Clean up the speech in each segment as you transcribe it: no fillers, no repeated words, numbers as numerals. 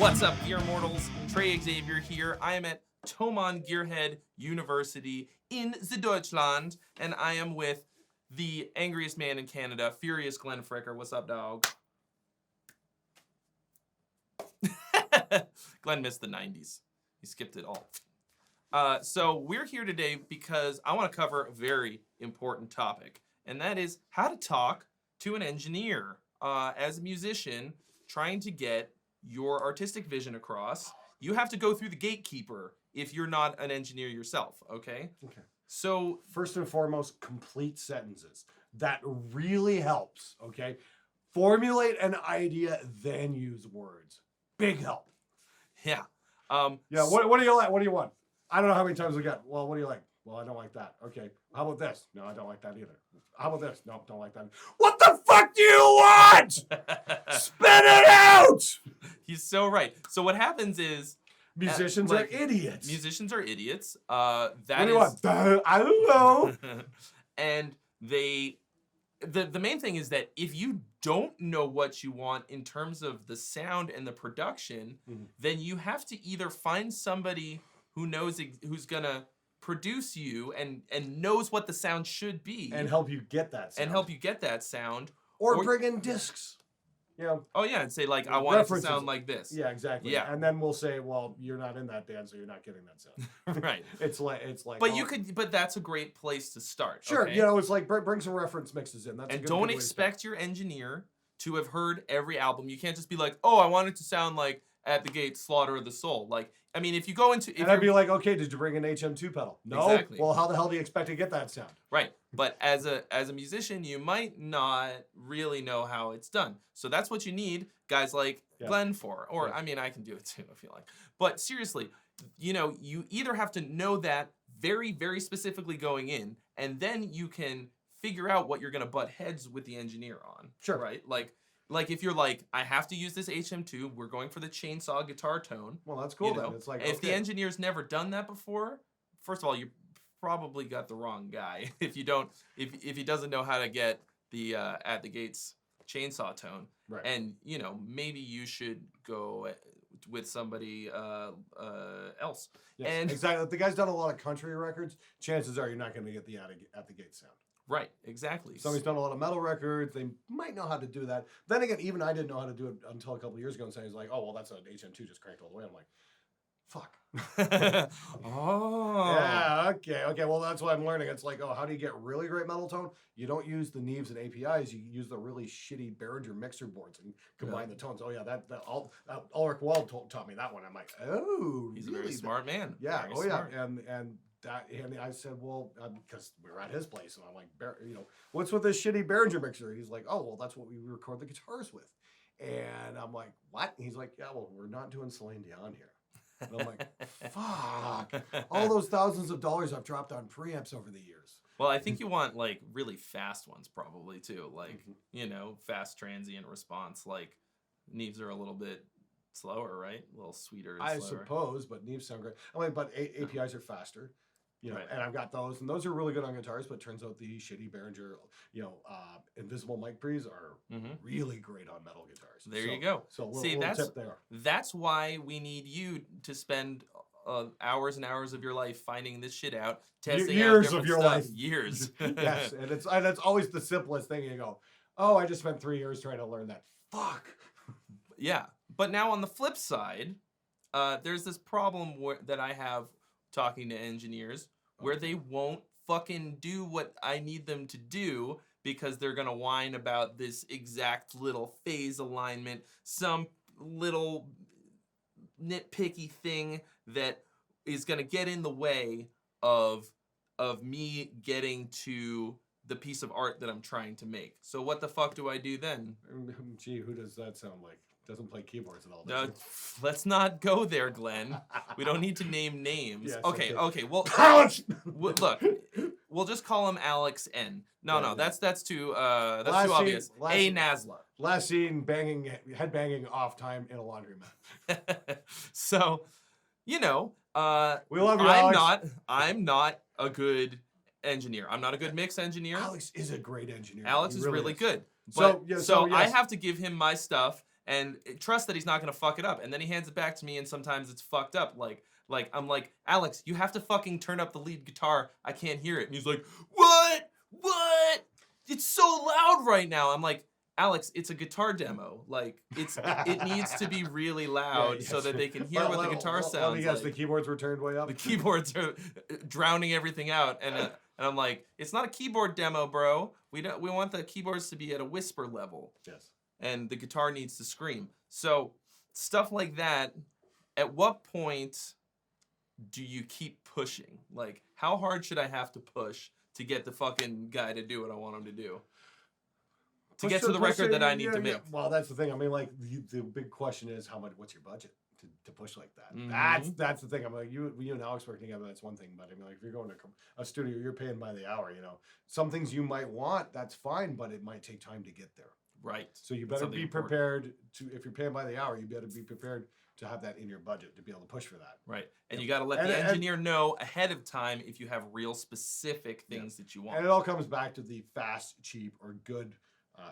What's up, Gear Mortals? Trey Xavier here. I am at Thomann Gearhead University in the Deutschland, and I am with the angriest man in Canada, Furious Glenn Fricker. What's up, dog? Glenn missed the 90s. He skipped it all. So we're here today because I want to cover a very important topic, and that is how to talk to an engineer. As a musician, trying to get your artistic vision across, you have to go through the gatekeeper if you're not an engineer yourself, okay? Okay. So first and foremost, complete sentences. That really helps, okay? Formulate an idea, then use words. Big help. yeah. What do you like? What do you want? I don't know how many times we get, well, what do you like? Well, I don't like that. Okay. How about this? No, I don't like that either. How about this? No, don't like that. What the fuck do you want? Spit it out! He's so right. So what happens is Musicians are idiots. Musicians are idiots. What do you want? I don't know. And the main thing is that if you don't know what you want in terms of the sound and the production, then you have to either find somebody who knows who's gonna produce you and knows what the sound should be and help you get that sound. Or bring in discs. Yeah. Oh yeah, and say like, I want it to sound like this. Yeah, exactly. Yeah. And then we'll say, well, you're not in that band, so you're not getting that sound. Right. It's like. But that's a great place to start. Sure. Okay? It's like bring some reference mixes in. And don't expect your engineer to have heard every album. You can't just be like, oh, I want it to sound like At the Gate, Slaughter of the Soul. Like, I mean, if you go into... I'd be like, okay, did you bring an HM2 pedal? No? Exactly. Well, how the hell do you expect to get that sound? Right. But as a musician, you might not really know how it's done. So that's what you need guys like Glenn for. Or, I mean, I can do it too if you like. But seriously, you either have to know that very, very specifically going in, and then you can figure out what you're going to butt heads with the engineer on. Sure. Right? Like if you're like, I have to use this HM2, we're going for the chainsaw guitar tone. Well, that's cool then. It's like, if the engineer's never done that before, first of all, you probably got the wrong guy. If he doesn't know how to get the At the Gates chainsaw tone. Right. And maybe you should go with somebody else. Yes, and exactly. If the guy's done a lot of country records, chances are you're not going to get the At the Gate sound. Right, exactly. Somebody's done a lot of metal records. They might know how to do that. Then again, even I didn't know how to do it until a couple of years ago. And saying, like, oh, well, that's an HM2 just cranked all the way. I'm like, fuck. Oh. Yeah, okay. Well, that's what I'm learning. It's like, oh, how do you get really great metal tone? You don't use the Neves and APIs. You use the really shitty Behringer mixer boards and combine the tones. Oh, yeah, that Ulrich Wald taught me that one. I'm like, oh, he's really? a very smart man. Yeah, very smart. Yeah. And I said, well, because we were at his place, and I'm like, what's with this shitty Behringer mixer? He's like, oh, well, that's what we record the guitars with. And I'm like, what? And he's like, yeah, well, we're not doing Celine Dion here. And I'm like, fuck. All those thousands of dollars I've dropped on preamps over the years. Well, I think you want like really fast ones probably too. Like, fast transient response. Like Neves are a little bit slower, right? A little sweeter. I slower. suppose, but Neves sound great. I mean, but APIs are faster. Right. And I've got those, and those are really good on guitars, but it turns out the shitty Behringer, invisible mic pre's are really great on metal guitars. There you go. So little tip there. That's why we need you to spend hours and hours of your life finding this shit out, testing years out different of your stuff. life. Years. Yes, and it's always the simplest thing. You go, oh, I just spent 3 years trying to learn that. Fuck. Yeah, but now on the flip side, there's this problem that I have talking to engineers where they won't fucking do what I need them to do because they're gonna whine about this exact little phase alignment, some little nitpicky thing that is gonna get in the way of me getting to the piece of art that I'm trying to make. So what the fuck do I do then? Gee, who does that sound like? Doesn't play keyboards at all. Let's not go there, Glenn. We don't need to name names. Yes, okay. Well, Alex. Look, we'll just call him Alex N. No, that's too obvious. A Nasla. Last scene, head banging off time in a laundromat. So, we love you, Alex. I'm not a good engineer. I'm not a good mix engineer. Alex is a great engineer. Alex is really good. So I have to give him my stuff, and trust that he's not gonna fuck it up. And then he hands it back to me, and sometimes it's fucked up. Like I'm like, Alex, you have to fucking turn up the lead guitar. I can't hear it. And he's like, what? What? It's so loud right now. I'm like, Alex, it's a guitar demo. Like it needs to be really loud so that they can hear what the guitar sounds like. The keyboards were turned way up. The keyboards are drowning everything out, and I'm like, it's not a keyboard demo, bro. We want the keyboards to be at a whisper level. Yes. And the guitar needs to scream. So stuff like that. At what point do you keep pushing? Like, how hard should I have to push to get the fucking guy to do what I want him to do? To get to the record that I need to make. Yeah. Well, that's the thing. I mean, like, the big question is what's your budget to push like that? Mm-hmm. That's the thing. I'm like, you and Alex work together, that's one thing. But I mean, like, if you're going to a studio, you're paying by the hour, Some things you might want, that's fine, but it might take time to get there. Right. So you better be prepared if you're paying by the hour, you better be prepared to have that in your budget to be able to push for that. Right. And you got to let the engineer know ahead of time if you have real specific things that you want. And it all comes back to the fast, cheap, or good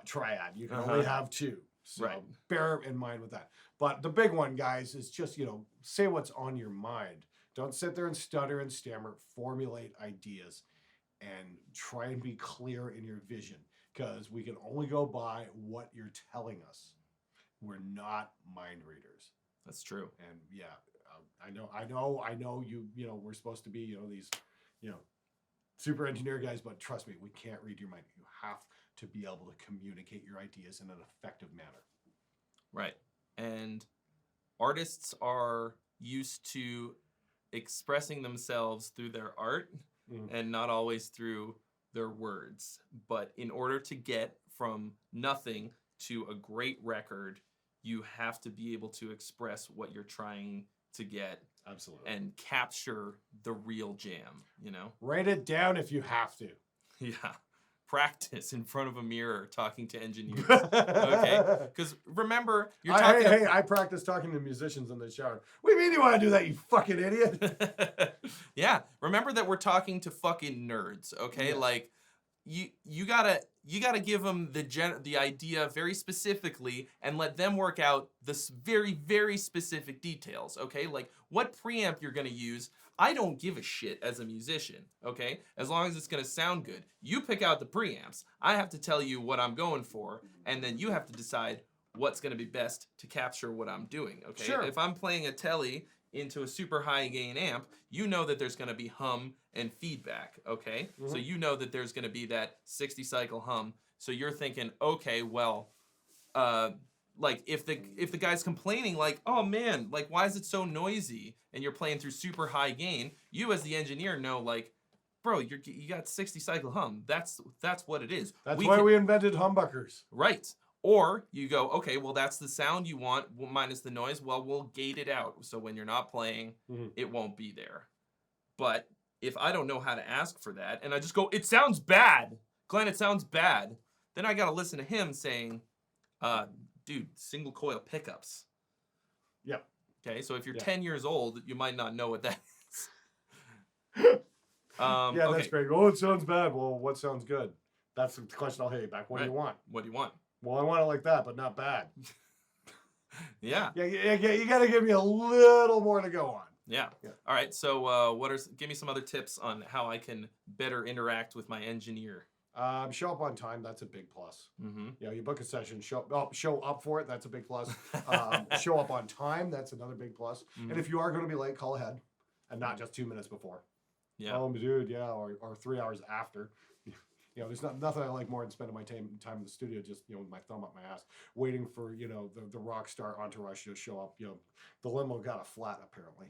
triad. You can only have two. So bear in mind with that. But the big one, guys, is just, say what's on your mind. Don't sit there and stutter and stammer. Formulate ideas and try and be clear in your vision, because we can only go by what you're telling us. We're not mind readers. That's true. And I know you, we're supposed to be, these, super engineer guys, but trust me, we can't read your mind. You have to be able to communicate your ideas in an effective manner. Right. And artists are used to expressing themselves through their art and not always through their words. But in order to get from nothing to a great record, you have to be able to express what you're trying to get. Absolutely. And capture the real jam, Write it down if you have to. Yeah. Practice in front of a mirror talking to engineers. Okay? Because remember, you're talking... Hey, I practice talking to musicians in the shower. What do you mean you want to do that, you fucking idiot? Yeah. Remember that we're talking to fucking nerds, okay? Yeah. Like, you gotta give them the idea very specifically and let them work out this very, very specific details, okay? Like, what preamp you're gonna use, I don't give a shit as a musician, okay? As long as it's gonna sound good. You pick out the preamps. I have to tell you what I'm going for, and then you have to decide what's gonna be best to capture what I'm doing, okay? Sure. If I'm playing a telly into a super high gain amp, you know that there's gonna be hum and feedback, okay? So you know that there's gonna be that 60 cycle hum. So you're thinking, okay, well, like if the guy's complaining, like, oh man, like why is it so noisy? And you're playing through super high gain, you as the engineer know, like, bro, you got 60 cycle hum. That's what it is. That's why we invented humbuckers. Right. Or you go, okay, well that's the sound you want minus the noise. Well, we'll gate it out so when you're not playing, it won't be there. But if I don't know how to ask for that, and I just go, it sounds bad, Glenn, it sounds bad, then I gotta listen to him saying, dude, single coil pickups. Yep. Okay, so if you're 10 years old, you might not know what that is. Yeah, that's great. Oh, it sounds bad. Well, what sounds good? That's the question I'll hit you back. What do you want? What do you want? Well, I want it like that, but not bad. Yeah. Yeah, you got to give me a little more to go on. Yeah. All right. So, give me some other tips on how I can better interact with my engineer. Show up on time. That's a big plus. You book a session. Show up for it. That's a big plus. Show up on time. That's another big plus. And if you are going to be late, call ahead, and not just 2 minutes before. Yeah. Oh, dude. Yeah. Or 3 hours after. There's nothing I like more than spending my time in the studio, just, with my thumb up my ass, waiting for, the rock star entourage to show up. The limo got a flat, apparently.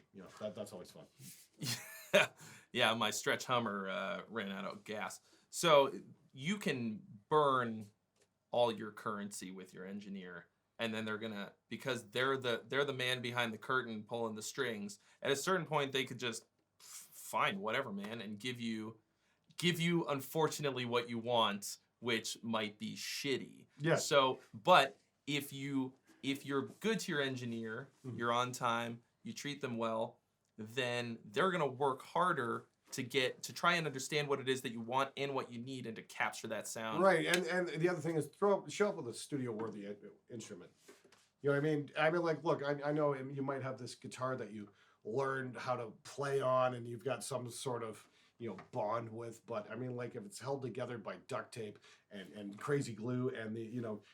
That's always fun. Yeah, my stretch Hummer ran out of gas. So you can burn all your currency with your engineer, and then because they're the man behind the curtain pulling the strings. At a certain point, they could just fine, whatever, man, and give you unfortunately what you want, which might be shitty. Yeah. So, but if you're good to your engineer, you're on time, you treat them well, then they're gonna work harder to try and understand what it is that you want and what you need, and to capture that sound. Right, and the other thing is show up with a studio worthy instrument. You know what I mean? I mean, like, look, I know you might have this guitar that you learned how to play on, and you've got some sort of bond with. But I mean, like, if it's held together by duct tape and crazy glue, and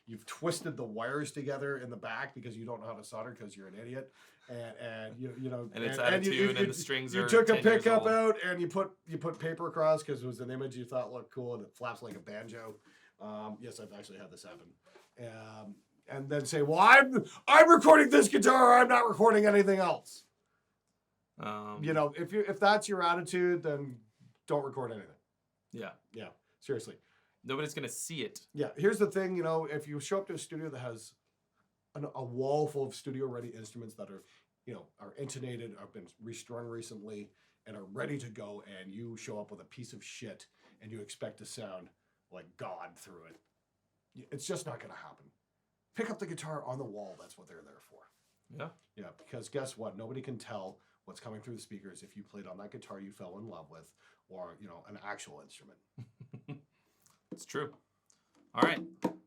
you've twisted the wires together in the back because you don't know how to solder because you're an idiot, and and it's out of tune, and the strings you are took a 10 years pickup old. out and you put paper across because it was an image you thought looked cool and it flaps like a banjo. Yes, I've actually had this happen. And then say, well, I'm recording this guitar. I'm not recording anything else. If that's your attitude, then don't record anything. Yeah, seriously. Nobody's gonna see it. Yeah, here's the thing. If you show up to a studio that has a wall full of studio-ready instruments that are intonated, have been restrung recently, and are ready to go, and you show up with a piece of shit and you expect to sound like God through it, it's just not going to happen. Pick up the guitar on the wall. That's what they're there for. Yeah, because guess what? Nobody can tell what's coming through the speakers if you played on that guitar you fell in love with or, an actual instrument. It's true. All right,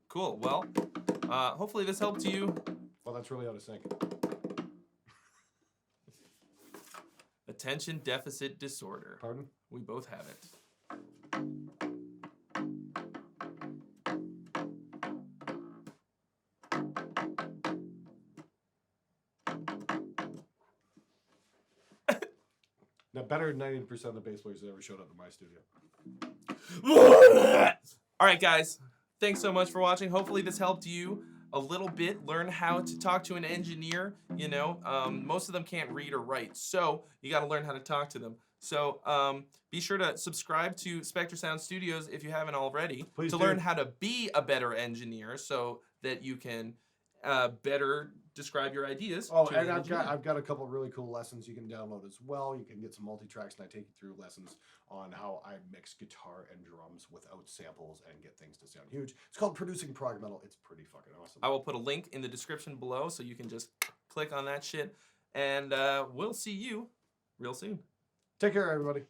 cool. Well, hopefully this helped you. Well, that's really out of sync. Attention deficit disorder. Pardon? We both have it. Now, better than 90% of the bass players that ever showed up in my studio. All right, guys. Thanks so much for watching. Hopefully this helped you a little bit. Learn how to talk to an engineer. Most of them can't read or write, so you got to learn how to talk to them. So be sure to subscribe to Spectre Sound Studios if you haven't already. Please to do. learn how to be a better engineer, so that you can better describe your ideas. Oh, to and an I've engineer. got a couple really cool lessons you can download as well. You can get some multi-tracks, and I take you through lessons on how I mix guitar and drums without samples and get things to sound huge. It's called Producing Prog Metal. It's pretty fucking awesome. I will put a link in the description below, so you can just click on that shit, and we'll see you real soon. Take care, everybody.